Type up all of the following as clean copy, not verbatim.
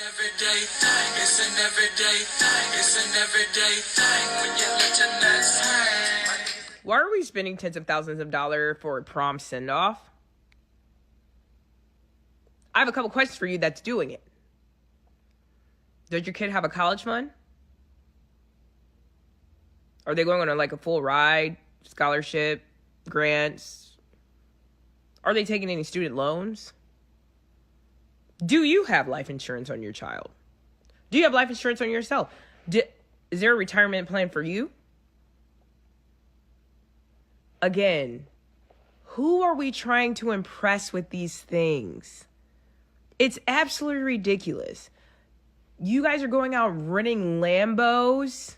everyday thing. It's an everyday thing. It's an everyday thing when you let your nuts hang. Why are we spending tens of thousands of dollars for a prom send-off? I have a couple questions for you that's doing it. Does your kid have a college fund? Are they going on like a full ride, scholarship, grants? Are they taking any student loans? Do you have life insurance on your child? Do you have life insurance on yourself? Is there a retirement plan for you? Again, who are we trying to impress with these things? It's absolutely ridiculous. You guys are going out renting Lambos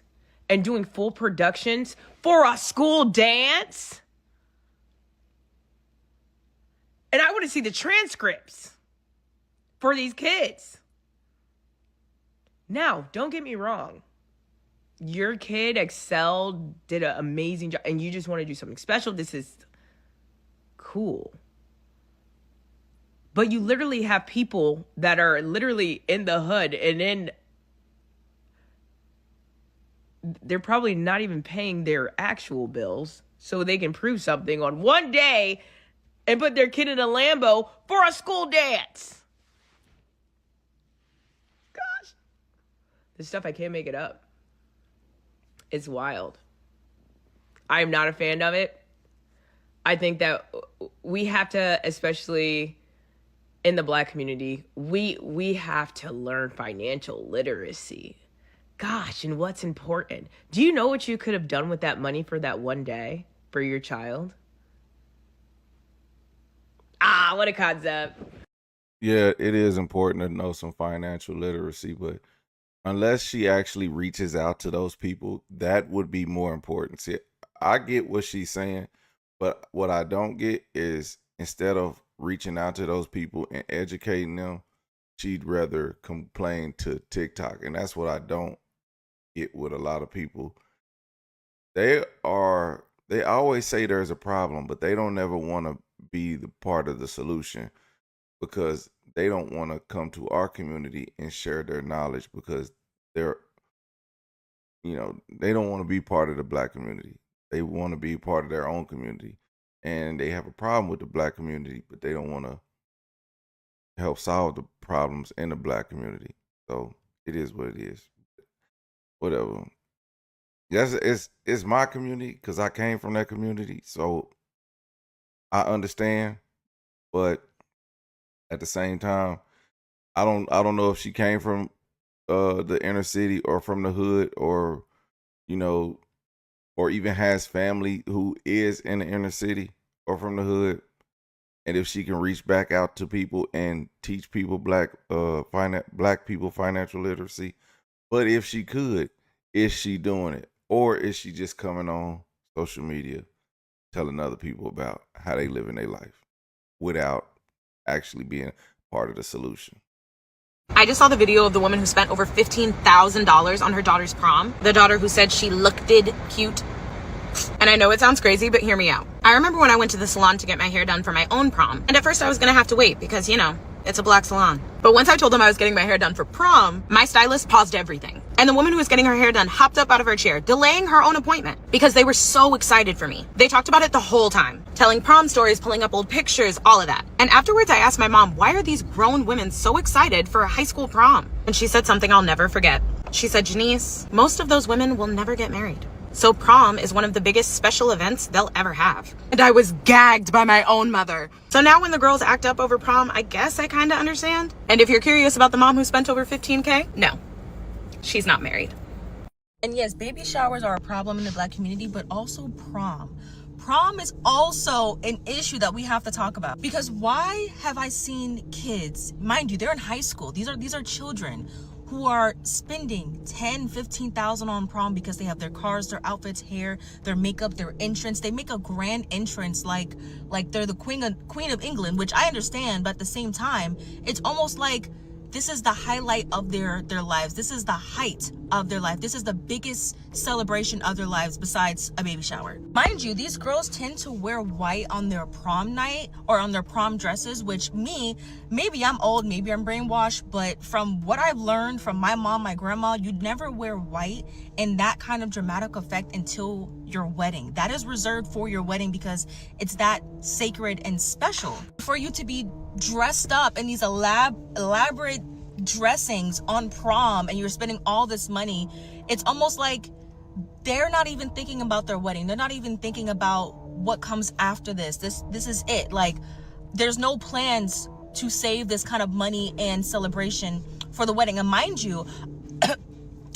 and doing full productions for a school dance? And I want to see the transcripts for these kids. Now, don't get me wrong. Your kid excelled, did an amazing job, and you just want to do something special. This is cool. But you literally have people that are literally in the hood and then they're probably not even paying their actual bills so they can prove something on one day and put their kid in a Lambo for a school dance. Gosh. This stuff, I can't make it up. It's wild. I am not a fan of it. I think that we have to, especially in the Black community, we have to learn financial literacy. Gosh, and what's important? Do you know what you could have done with that money for that one day for your child? What a concept. Yeah, it is important to know some financial literacy, but unless she actually reaches out to those people, that would be more important. See, I get what she's saying, but what I don't get is instead of reaching out to those people and educating them, she'd rather complain to TikTok. And that's what I don't get with a lot of people. They always say there's a problem, but they don't ever want to be the part of the solution because they don't want to come to our community and share their knowledge because they don't want to be part of the Black community. They want to be part of their own community. And they have a problem with the Black community, but they don't want to help solve the problems in the Black community. So it is what it is. Whatever. Yes, it's my community because I came from that community. So I understand. But at the same time, I don't know if she came from the inner city or from the hood or, or even has family who is in the inner city or from the hood. And if she can reach back out to people and teach people Black people financial literacy. But if she could, is she doing it? Or is she just coming on social media telling other people about how they live in their life without actually being part of the solution? I just saw the video of the woman who spent over $15,000 on her daughter's prom. The daughter who said she looked cute. And I know it sounds crazy, but hear me out. I remember when I went to the salon to get my hair done for my own prom. And at first I was going to have to wait because, it's a Black salon. But once I told them I was getting my hair done for prom, my stylist paused everything. And the woman who was getting her hair done hopped up out of her chair, delaying her own appointment because they were so excited for me. They talked about it the whole time, telling prom stories, pulling up old pictures, all of that. And afterwards I asked my mom, why are these grown women so excited for a high school prom? And she said something I'll never forget. She said, Janice, most of those women will never get married. So prom is one of the biggest special events they'll ever have. And I was gagged by my own mother. So now when the girls act up over prom, I guess I kind of understand. And if you're curious about the mom who spent over $15K, no, she's not married. And yes, baby showers are a problem in the Black community, but also prom. Prom is also an issue that we have to talk about. Because why have I seen kids, mind you, they're in high school. These are children who are spending $10,000, $15,000 on prom because they have their cars, their outfits, hair, their makeup, their entrance. They make a grand entrance like they're the Queen of England, which I understand, but at the same time, it's almost like this is the highlight of their lives. This is the height of their life. This is the biggest celebration of their lives besides a baby shower. Mind you, these girls tend to wear white on their prom night or on their prom dresses, which maybe I'm old, maybe I'm brainwashed, but from what I've learned from my mom, my grandma, you'd never wear white in that kind of dramatic effect until your wedding. That is reserved for your wedding because it's that sacred and special. For you to be dressed up in these elaborate dressings on prom and you're spending all this money, it's almost like they're not even thinking about their wedding. They're not even thinking about what comes after this. This is it. Like, there's no plans to save this kind of money and celebration for the wedding. And mind you,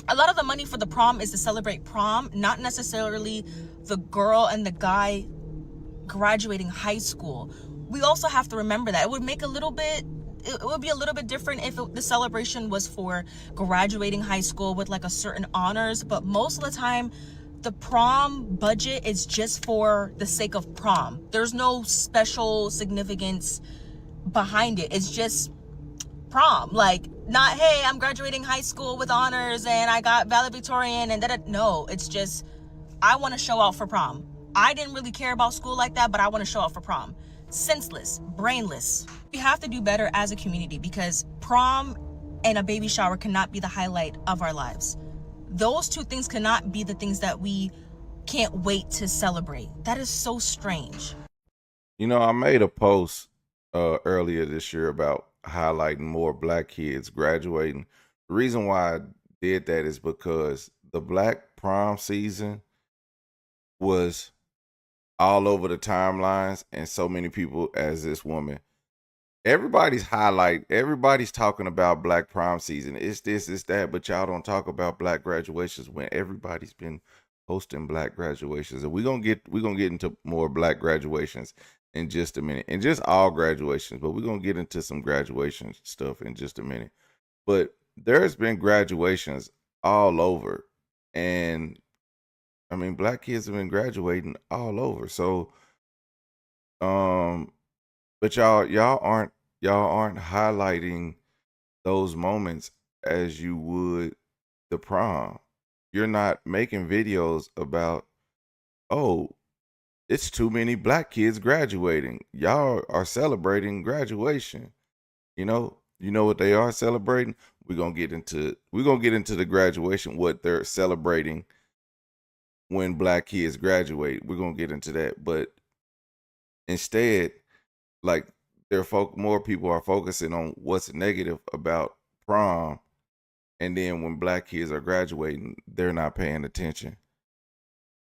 a lot of the money for the prom is to celebrate prom, not necessarily the girl and the guy graduating high school. We also have to remember that it would make it would be a little bit different if the celebration was for graduating high school with like a certain honors, but most of the time the prom budget is just for the sake of prom. There's no special significance behind it. It's just prom. Like, not, hey, I'm graduating high school with honors and I got valedictorian and that. No, it's just, I want to show out for prom. I didn't really care about school like that, but I want to show out for prom. Senseless, brainless. We have to do better as a community because prom and a baby shower cannot be the highlight of our lives. Those two things cannot be the things that we can't wait to celebrate. That is so strange. You know, I made a post earlier this year about highlighting more black kids graduating. The reason why I did that is because the black prom season was all over the timelines, and so many people as this woman. Everybody's talking about black prom season. It's this, it's that, but y'all don't talk about black graduations when everybody's been hosting black graduations. And we're gonna get into more black graduations in just a minute. And just all graduations, but we're gonna get into some graduation stuff in just a minute. But there's been graduations all over, and I mean, black kids have been graduating all over. So, but y'all aren't highlighting those moments as you would the prom. You're not making videos about, oh, it's too many black kids graduating. Y'all are celebrating graduation. You know what they are celebrating? We're gonna get into the graduation, what they're celebrating when black kids graduate. We're gonna get into that, but instead, like, more people are focusing on what's negative about prom, and then when black kids are graduating, they're not paying attention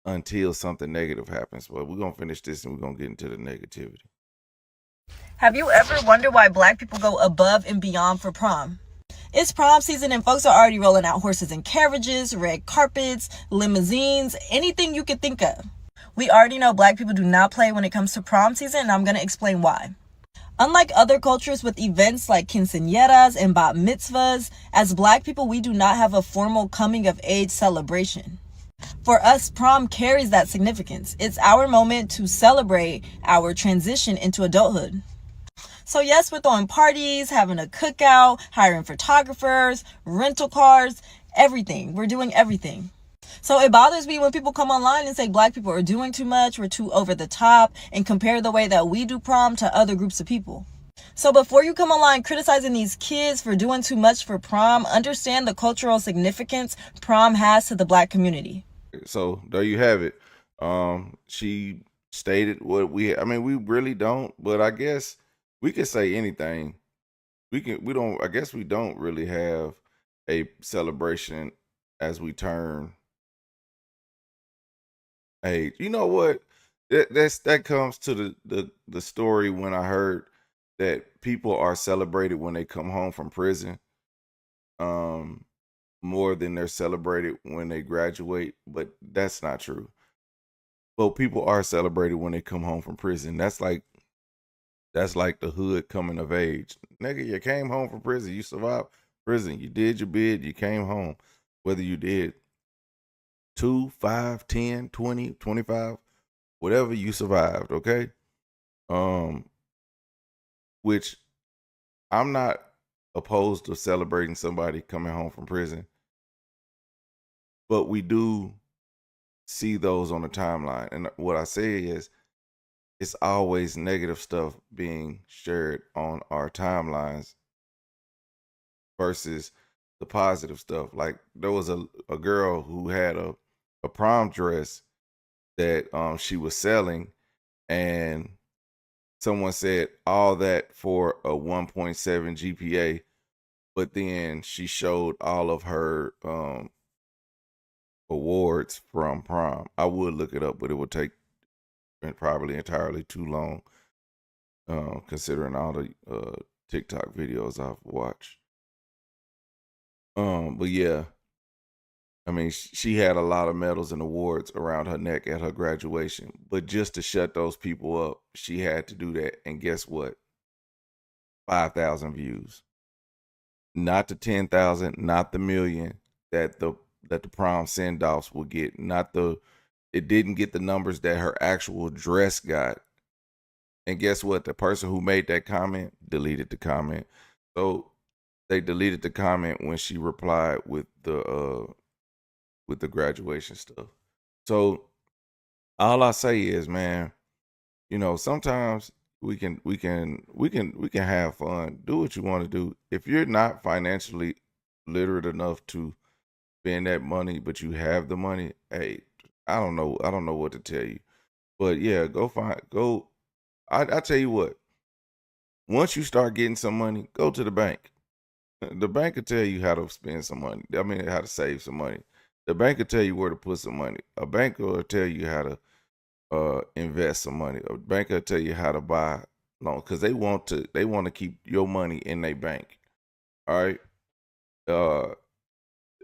until something negative happens. But we're gonna finish this and we're gonna get into the negativity. Have you ever wondered why black people go above and beyond for prom? It's prom season and folks are already rolling out horses and carriages, red carpets, limousines, anything you could think of. We already know black people do not play when it comes to prom season, and I'm going to explain why. Unlike other cultures with events like quinceañeras and bat mitzvahs, as black people, we do not have a formal coming of age celebration. For us, prom carries that significance. It's our moment to celebrate our transition into adulthood. So yes, we're throwing parties, having a cookout, hiring photographers, rental cars, everything. We're doing everything. So it bothers me when people come online and say black people are doing too much, we're too over the top, and compare the way that we do prom to other groups of people. So before you come online criticizing these kids for doing too much for prom, understand the cultural significance prom has to the black community. So there you have it. She stated what we really don't, but I guess we could say anything. We don't really have a celebration as we turn age. You know what? That comes to the story when I heard that people are celebrated when they come home from prison, more than they're celebrated when they graduate, but that's not true. But people are celebrated when they come home from prison. That's like the hood coming of age. Nigga, you came home from prison. You survived prison. You did your bid. You came home. Whether you did 2, 5, 10, 20, 25, whatever, you survived, okay? Which I'm not opposed to celebrating somebody coming home from prison. but we do see those on the timeline. And what I say is, it's always negative stuff being shared on our timelines versus the positive stuff. Like there was a girl who had a prom dress that she was selling, and someone said all that for a 1.7 GPA, but then she showed all of her awards from prom. I would look it up, but it would take probably entirely too long, considering all the TikTok videos I've watched. But yeah, I mean, she had a lot of medals and awards around her neck at her graduation, but just to shut those people up, she had to do that. And guess what? 5,000 views, not the 10,000, not the million that the prom send-offs will get. It didn't get the numbers that her actual dress got. And guess what? The person who made that comment deleted the comment. So they deleted the comment when she replied with the graduation stuff. So all I say is, man, sometimes we can have fun. Do what you want to do. If you're not financially literate enough to spend that money, but you have the money, hey, I don't know what to tell you. But yeah, go. I tell you what, once you start getting some money, go to the bank. The bank will tell you how to spend some money. I mean, how to save some money. The bank will tell you where to put some money. A bank will tell you how to invest some money. A bank will tell you how to buy loans, because they want to keep your money in their bank. All right.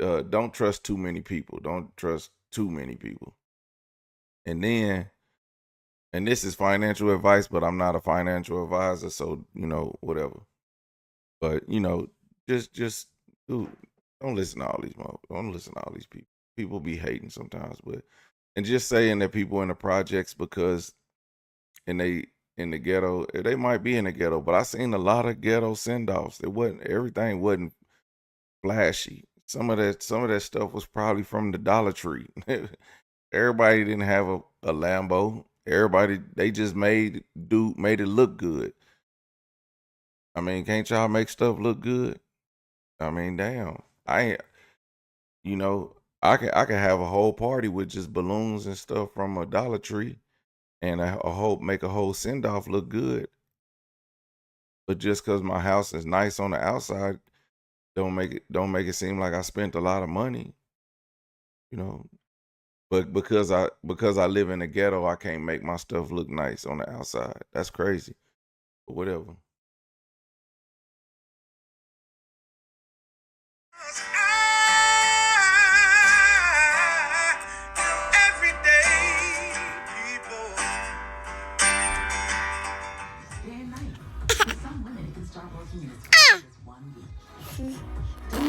Don't trust too many people. Don't trust too many people. And this is financial advice, but I'm not a financial advisor, so whatever. But just don't listen to all these don't listen to all these people. People be hating sometimes, and just saying that people in the projects because in the ghetto, they might be in the ghetto, but I seen a lot of ghetto send-offs. Everything wasn't flashy. Some of that stuff was probably from the Dollar Tree. Everybody didn't have a Lambo. Everybody, they just made it look good. I mean, can't y'all make stuff look good? I mean, damn. I can have a whole party with just balloons and stuff from a Dollar Tree, and make a whole send off look good. But just because my house is nice on the outside, don't make it seem like I spent a lot of money. But because I live in the ghetto, I can't make my stuff look nice on the outside. That's crazy. But whatever. Everyday people. Day and night. For some women, it can start working in as fast as 1 week.